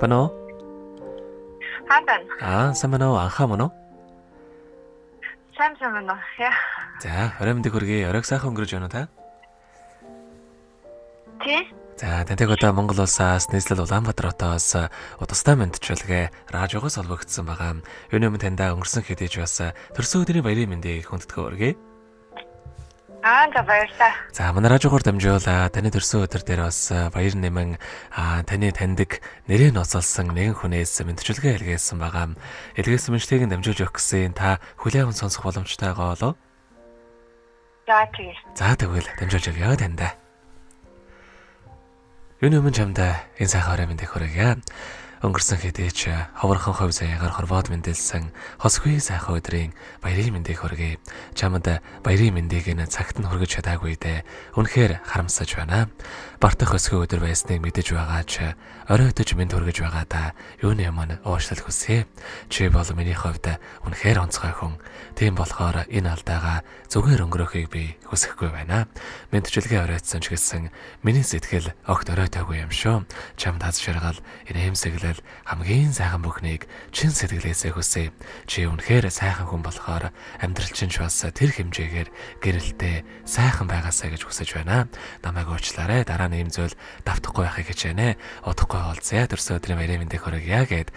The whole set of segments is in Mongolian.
Байна уу? Байна. Сайн байна уу? Анхаа мөн үү? Сайн байна. Яа. За, орой мэндийг хүргэе. Оройг сайхан өнгөрөж байна уу та? Тий? За, тантай одоо Монгол улсаас нийслэл Улаанбаатар хотоос удастай мэдчилгээ радиогоос олбогдсон байгаа. Юуны өмнө таньда өнгөрсөн хэдийж бас төрсөн өдрийн баярын мэндийг хүндэтгэн хүргэе. За баярлалаа. За, манай радиогоор дамжуулаад таны төрсөн өдөр дээр бас баяр нэмэн таны таньдаг нэрээ ноцолсон нэгэн хүнээс мэдчилгээ илгээсэн байгаа. Илгээсэн мэдлэгийг дамжуулж өгөх гэсэн та хүлээвэн сонсох боломжтой байгаа болов? За тэгвэл дамжуулж өгье таньда. Юуны өмнө чамдаа энэ сайхан орой мэндийг хүргье. Өнгөрсөн хэдийч ховорхон хувь заяагаар хорвоод мэндэлсэн хосгүй сайхан өдрийн баярын мэндийг хүргэе. Чамд баярын мэндийг энэ цагт нь хүргэж чадаагүй дээ. Үнэхээр харамсаж байна. Бартах өсгөө өдөр байсныг мэдэж байгаа ч орой өдөж мэнд хүргэж байгаа да. Юуны өмнө уушлал хүсье. Чи бол миний хувьд үнэхээр онцгой хүн. Тийм болохоор энэ алдаагаа зүгээр өнгөрөхийг би хүсэхгүй байна. Мэдчилгээ оройтсан ч гэсэн миний сэтгэл огт оройтойгүй юм шүү. Чамд хаз шаргал энэ эмсэглэл хамгийн сайхан бүхнийг чин сэтгэлээсээ хүсье. Чи үнэхээр сайхан хүн болохоор амьдрал чинь ч бас тэр хэмжээгээр гэрэлтэй сайхан байгаасаа гэж хүсэж байна. Намайг уучлаарай. Дараа нь ийм зүйл давтахгүй байхыг хичээнэ. Удахгүй болцъя. Төрсөн өдрийн баярын мэндийг хүргье гэд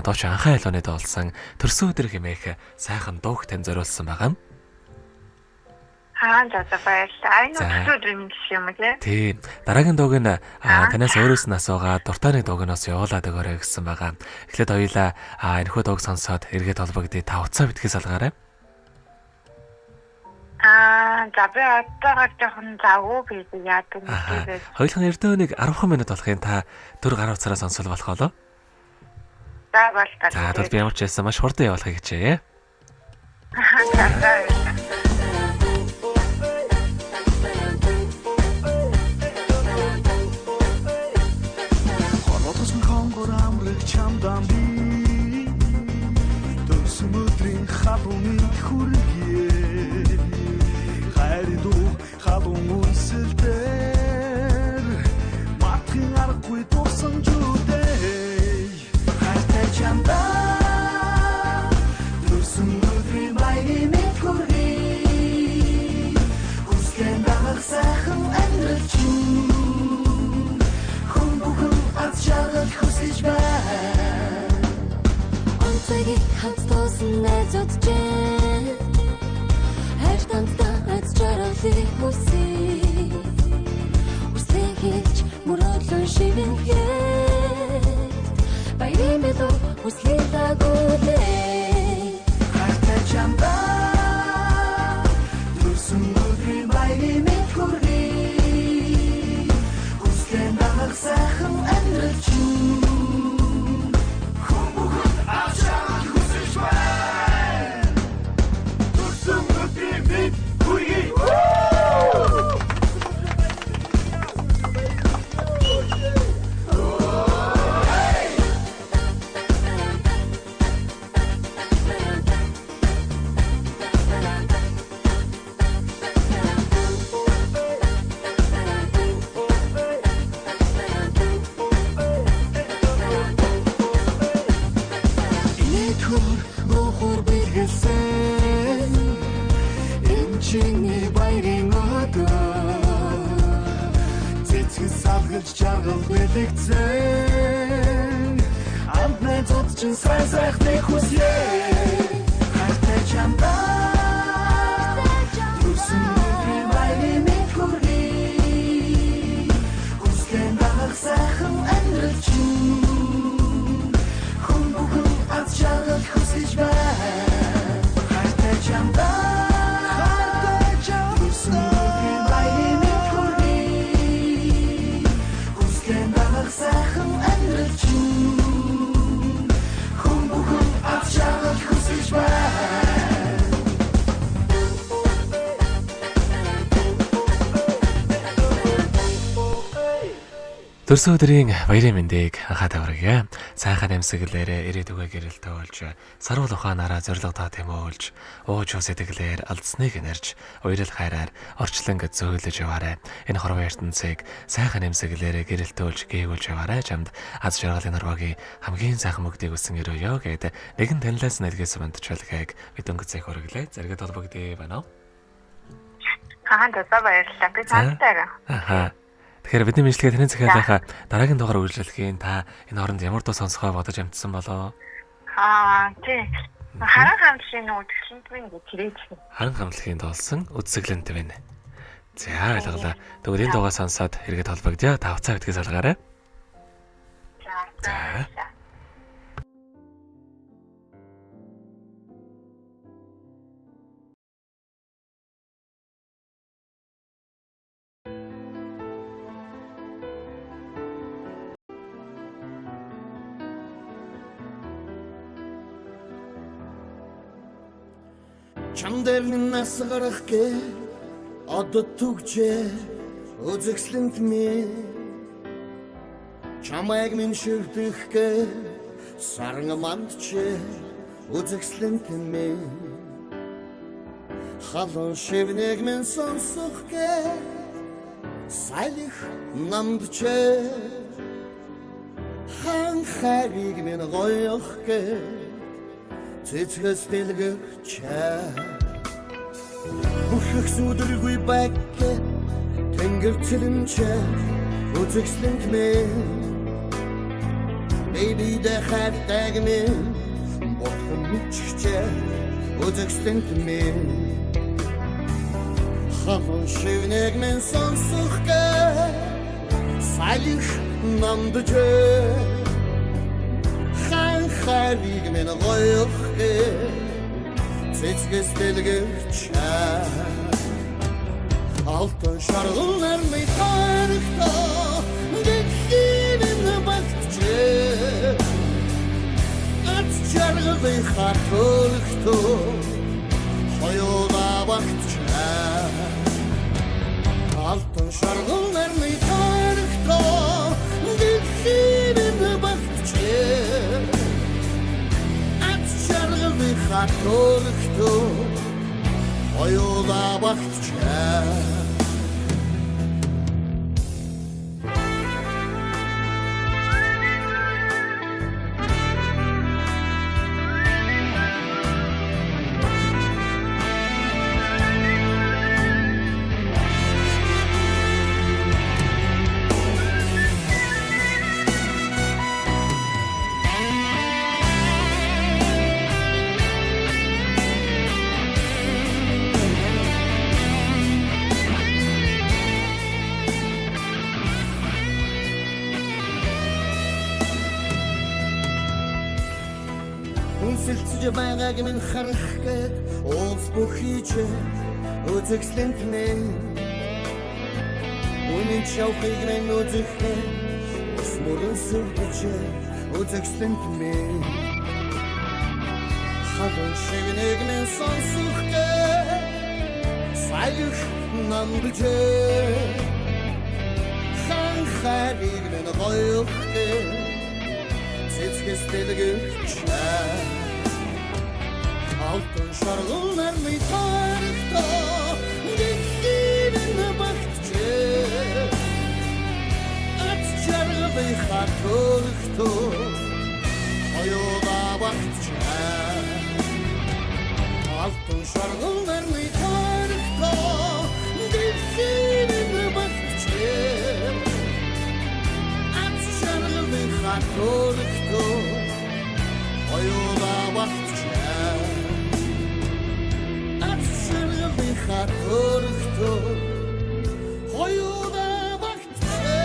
дооч анхаа ялганы дуулсан төрсөн өдөр хэмээх сайхан дууг тань зориулсан байгаа. За баярлалаа. Энэ төрсөн өдрийн мэнд юм уу те? Тийм. Дараагийн дууг нь танаас өөрөөс нь асуугаад дуртайны дуугнаас явуулаад өгөөрэй гэсэн байгаа. Эхлээд хоёулаа энэхүү дууг сонсоод эргээд холбогдъё. Та утсаа битгий салгаарай. За би одоогоор жоохон завгүй би яадаг юм бэ? Хоёулын эрдөөнийг 10 минут болохын та төр гар утсаараа сонсвол болох болоо? За болтой. За бол би ямар ч байсан маш хурдан явуулахыг хичээе. Чамдан би төрсөн өдрийн халууныг хүргэе. Хайрдуу халуун үйлсэлдэр матхын аргагүй дурсан зүдэй. Хайртай чамдан төрсөн өдрийн баярын мэнд хүргэе. Хүсгэн дагах сайхан амьдрал чинь хүн бүхэн аз жаргал хүсэж байна. Онцгийг хамт тоосон найзууд чинь хайр тандаа аз жаргалыг хүсье. Үсээ хийж мөрөдлөн шивэн хэд баярын мэдүү хүслээгүй. Хайртай чамдаа төрсөн өдрийн баярын мэнд хүргэе. Хүсгэн дагах сайхан амьдрал чинь жаргал бэлэгцэн амт найзууд чинь сайн сайхныг хүсье. Хайртай чамдаа төрсөн өдрийн баярын мэнд хүргэе. Хүсгэн дагах сайхан амьдрал чинь хүн бүхэн аз жаргал хүсэж байна. Хайртай чамдаа сайхан амьдрал чинь хүн бүхэн аз жаргал Төрсөн өдрийн баярын мэндийг анхаад аврагъя. Сайхан амьсгалээрээ ирээдүгөө гэрэлтэй болж, сарвал ухаанаараа зоригтой тэмүүлж, ууж үсэтгэлээр алдсныг нэрж, уярал хайраар орчлон зөөлөж яваарай. Энэ хорвоо ертөнцийг сайхан амьсгалээрээ гэрэлтэй болж гээгүүлж яваарай. Чамд аз жаргалын норвогийн хамгийн сайхан мөгдийг өсөн өрөөё гэд нэгэн танилаас нэлгээс бандчилгааг бид өнгөцөө хөрөглөө. Зэрэгэд толбогдъё байна уу? Хаан дэвээ баярлалаа. Би таалтайгаа. Аха. Тэгэхээр бидний мэдлэгээ таны захиалгынхаа дараагийн дугаар үргэлжлэхийн та энэ хооронд ямар дуу сонсгоо бодож амтсан болоо? Тийм. Харан хамтлагийн үдгсэнд минь гэрээж. Харан хамтлагийн дуулсан үдсэглэнт байна. За ойлголоо. Тэгвэл энэ дуугаа сонсоод хэрэгэд холбогдъё. Та уцаа битгий салгаарай. За. Чамдэрний насгарах гэ одод түгчээ үзэгслэнт ми чамайг минь ширдэх гэ сарнга мандчээ үзэгслэнт ми халуун шивнэг минь сонсох гэ сайлих намдчээ хан хариг минь гоёх гэ цэцгэс дэлгэрч Бүхэх сүдэргүй бэкэ тэнгэр цэлэнчэ үзэгслэнт мэ Baby дэхэр тагмэ бохон миччэ үзэгслэнт мэ Халуун шивнэг мэн сонсох гэ сайлих намдчэ хан хариг мэн гоёх гэ цэцгэс дэлгэрч алтан шаргалар мэй харахтаа дэлхийн багтчээ ац жаргалын хатуулхтаа хоёулаа багтчээ алтан шаргалар мэй харахтаа дэлхийн багтчээ хатуулхтаа хоёулаа багтчээ Үнсэлцэж байгааг минь харах гээд уулс бүхийч үзэгслэнт мэ Үнэн шавхыг минь үзэх гээд ус мөрөн сүрдэж үзэгслэнт мэ Халуун шивнэг минь сонсох гээд сайлих намдчэ хан хариг минь гоёх гээд цэцгэс дэлгэрч алтан шаргалар мэй харахтаа дэлхийн багтчээ ац жаргалын хатуулхтаа хоёулаа багтчээ алтан шаргалар мэй харахтаа дэлхийн багтчээ ац жаргалын хатуулхтаа хоёулаа багтчээ хатуулхтаа хоёулаа багтчээ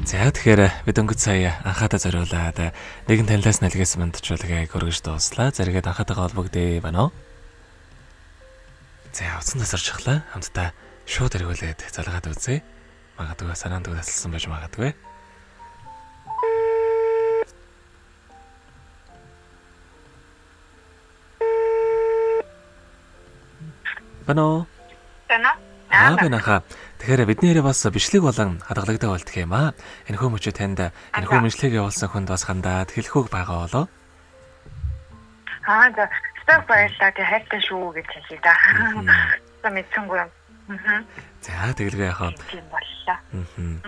За тэгэхээр бид өнгөц сая анхаатаа зориулаад нэгэн танилаас нэлгээс бандчилгааг хөргөж дууслаа. Зэрэгэд анхаатайгаа холбогдъё байна уу? За утсан тасарчихлаа. Хамтдаа шууд эргүүлээд залгаад үзье. Магадгүй санаанд тасалсан байж магадгүй. Бано. Тэна. Банаха. Тэгэхээр бидний ярэ бас бичлэг болон хадгалагтай болтгоо юм аа. Энэхүү мөчөө танд энэхүү мэдлэгийг явуулсан хүнд бас хандаад хэлэхүүг байгаа болоо. За став баярлалаа хайртай шүү гэж хэлээ да. За мэдсэнгүй юм. За тэгэлгүй яхаа. Тийм боллоо.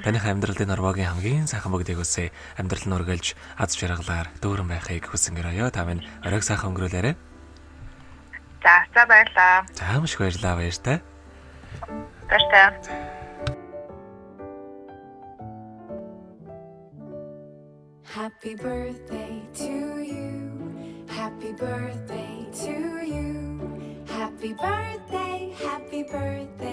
Таних амьдралын норвогийн хамгийн сайхан бүгдийг үсэ амьдрал нь үргэлж аз жаргалаар дүүрэн байхыг хүсэнгэрөө. Та минь оройг сайхан өнгөрүүлээрэ. За баярлалаа. За маш их баярлалаа баяртай. Баярлалаа. Happy birthday to you. Happy birthday to you. Happy birthday, happy birthday.